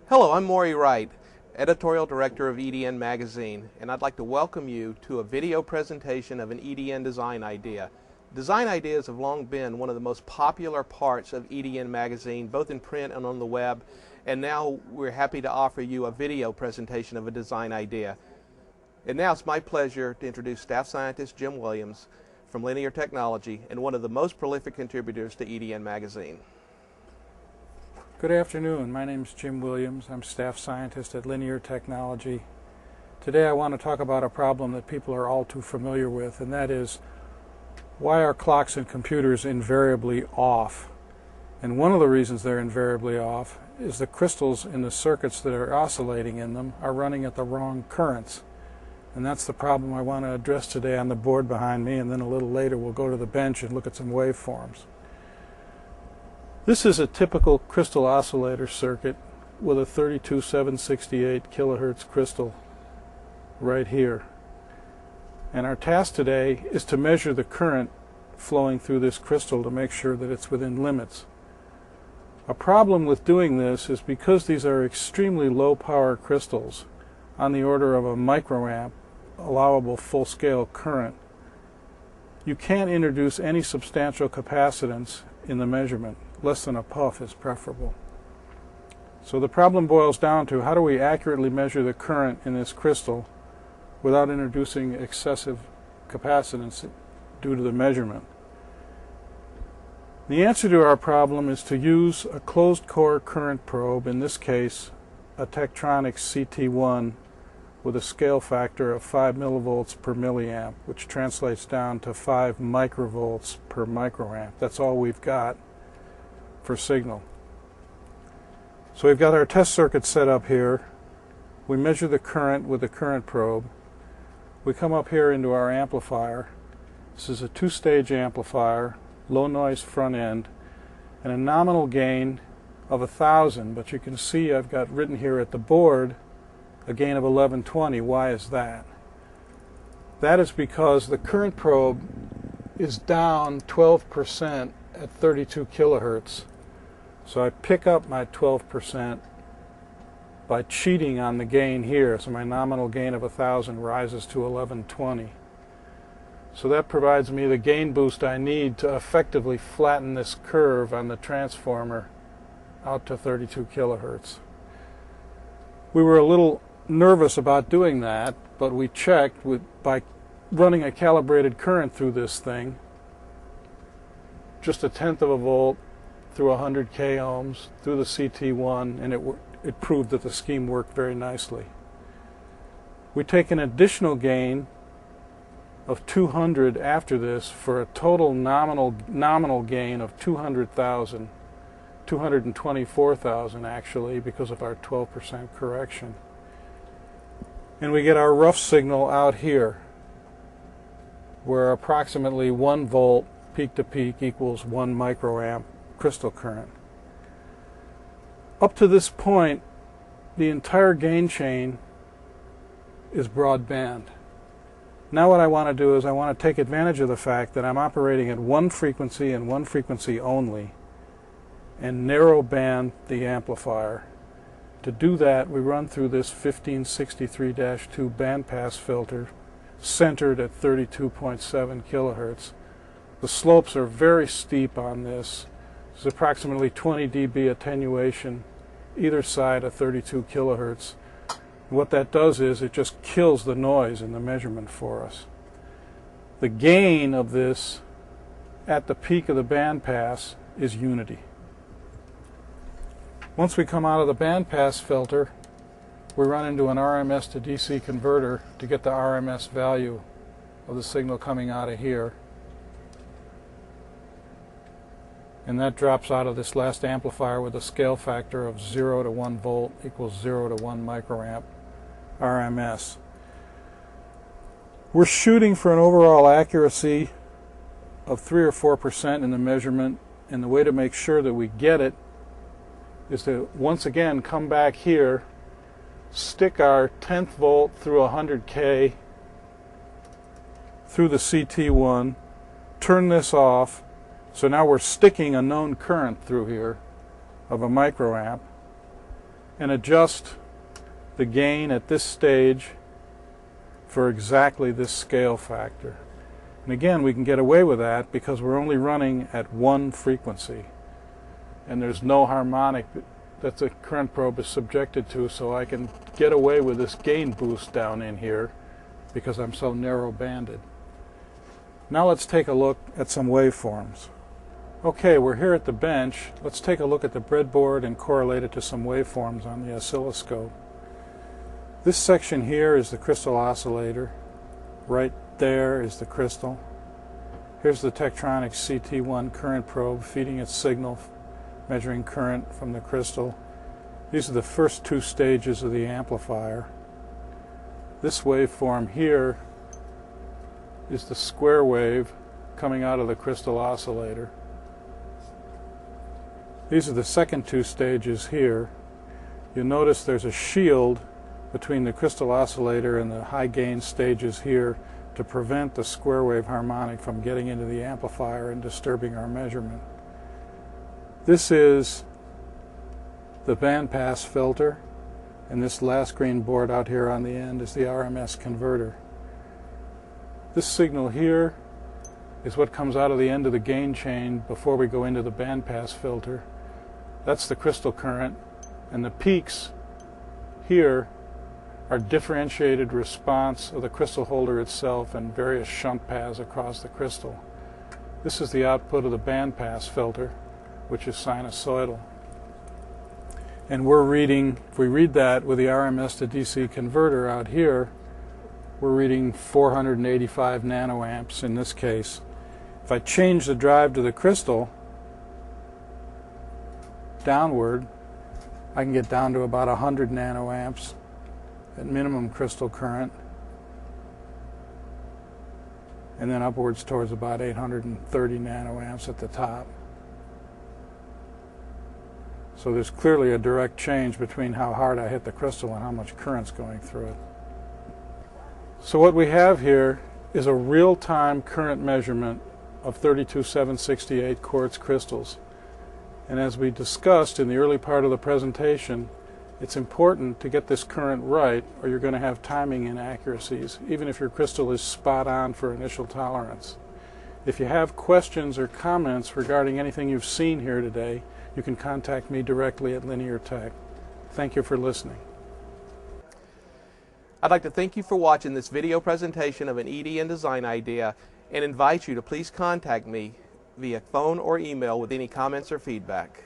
Hello, I'm Maury Wright, Editorial Director of EDN Magazine, and I'd like to welcome you to a video presentation of an EDN design idea. Design ideas have long been one of the most popular parts of EDN Magazine, both in print and on the web, and now we're happy to offer you a video presentation of a design idea. And now it's my pleasure to introduce Staff Scientist Jim Williams from Linear Technology and one of the most prolific contributors to EDN Magazine. Good afternoon. My name is Jim Williams. I'm Staff Scientist at Linear Technology. Today I want to talk about a problem that people are all too familiar with, and that is why are clocks and computers invariably off? And one of the reasons they're invariably off is the crystals in the circuits that are oscillating in them are running at the wrong currents. And that's the problem I want to address today on the board behind me, and then a little later we'll go to the bench and look at some waveforms. This is a typical crystal oscillator circuit with a 32768 kilohertz crystal right here. And our task today is to measure the current flowing through this crystal to make sure that it's within limits. A problem with doing this is because these are extremely low power crystals, on the order of a microamp allowable full-scale current, you can't introduce any substantial capacitance in the measurement. Less than a puff is preferable. So the problem boils down to how do we accurately measure the current in this crystal without introducing excessive capacitance due to the measurement. The answer to our problem is to use a closed core current probe, in this case a Tektronix CT1 with a scale factor of 5 millivolts per milliamp, which translates down to 5 microvolts per microamp. That's all we've got for signal. So we've got our test circuit set up here. We measure the current with the current probe. We come up here into our amplifier. This is a two-stage amplifier, low noise front end, and a nominal gain of 1,000, but you can see I've got written here at the board a gain of 1120. Why is that? That is because the current probe is down 12% at 32 kilohertz. So I pick up my 12% by cheating on the gain here. So my nominal gain of 1,000 rises to 1120. So that provides me the gain boost I need to effectively flatten this curve on the transformer out to 32 kilohertz. We were a little nervous about doing that, but we checked by running a calibrated current through this thing, just 1/10 of a volt through 100k ohms through the CT1, and it proved that the scheme worked very nicely. We take an additional gain of 200 after this for a total nominal gain of 200,000, 224,000 actually, because of our 12% correction. And we get our rough signal out here, where approximately 1 volt peak to peak equals 1 microamp crystal current. Up to this point, the entire gain chain is broadband. Now what I want to do is I want to take advantage of the fact that I'm operating at one frequency and one frequency only and narrow band the amplifier. To do that, we run through this 1563-2 bandpass filter centered at 32.7 kilohertz. The slopes are very steep on this. There's approximately 20 dB attenuation either side of 32 kilohertz. What that does is it just kills the noise in the measurement for us. The gain of this at the peak of the bandpass is unity. Once we come out of the bandpass filter, we run into an RMS to DC converter to get the RMS value of the signal coming out of here. And that drops out of this last amplifier with a scale factor of 0 to 1 volt equals 0 to 1 microamp RMS. We're shooting for an overall accuracy of 3 or 4% in the measurement, and the way to make sure that we get it is to once again come back here, stick our 10th volt through 100k through the CT1, turn this off. So now we're sticking a known current through here of a microamp. and adjust the gain at this stage for exactly this scale factor. And again, we can get away with that because we're only running at one frequency, and there's no harmonic that the current probe is subjected to, so I can get away with this gain boost down in here because I'm so narrow banded. Now let's take a look at some waveforms. Okay, we're here at the bench. Let's take a look at the breadboard and correlate it to some waveforms on the oscilloscope. This section here is the crystal oscillator. Right there is the crystal. Here's the Tektronix CT1 current probe feeding its signal, measuring current from the crystal. These are the first two stages of the amplifier. This waveform here is the square wave coming out of the crystal oscillator. These are the second two stages here. You'll notice there's a shield between the crystal oscillator and the high gain stages here to prevent the square wave harmonic from getting into the amplifier and disturbing our measurement. This is the bandpass filter, and this last green board out here on the end is the RMS converter. This signal here is what comes out of the end of the gain chain before we go into the bandpass filter. That's the crystal current, and the peaks here are differentiated response of the crystal holder itself and various shunt paths across the crystal. This is the output of the bandpass filter, which is sinusoidal. And we're reading, if we read that with the RMS to DC converter out here, we're reading 485 nanoamps in this case. If I change the drive to the crystal downward, I can get down to about 100 nanoamps at minimum crystal current, and then upwards towards about 830 nanoamps at the top. So there's clearly a direct change between how hard I hit the crystal and how much current's going through it. So what we have here is a real-time current measurement of 32768 quartz crystals. And as we discussed in the early part of the presentation, it's important to get this current right, or you're going to have timing inaccuracies, even if your crystal is spot on for initial tolerance. If you have questions or comments regarding anything you've seen here today, you can contact me directly at Linear Tech. Thank you for listening. I'd like to thank you for watching this video presentation of an EDN design idea and invite you to please contact me via phone or email with any comments or feedback.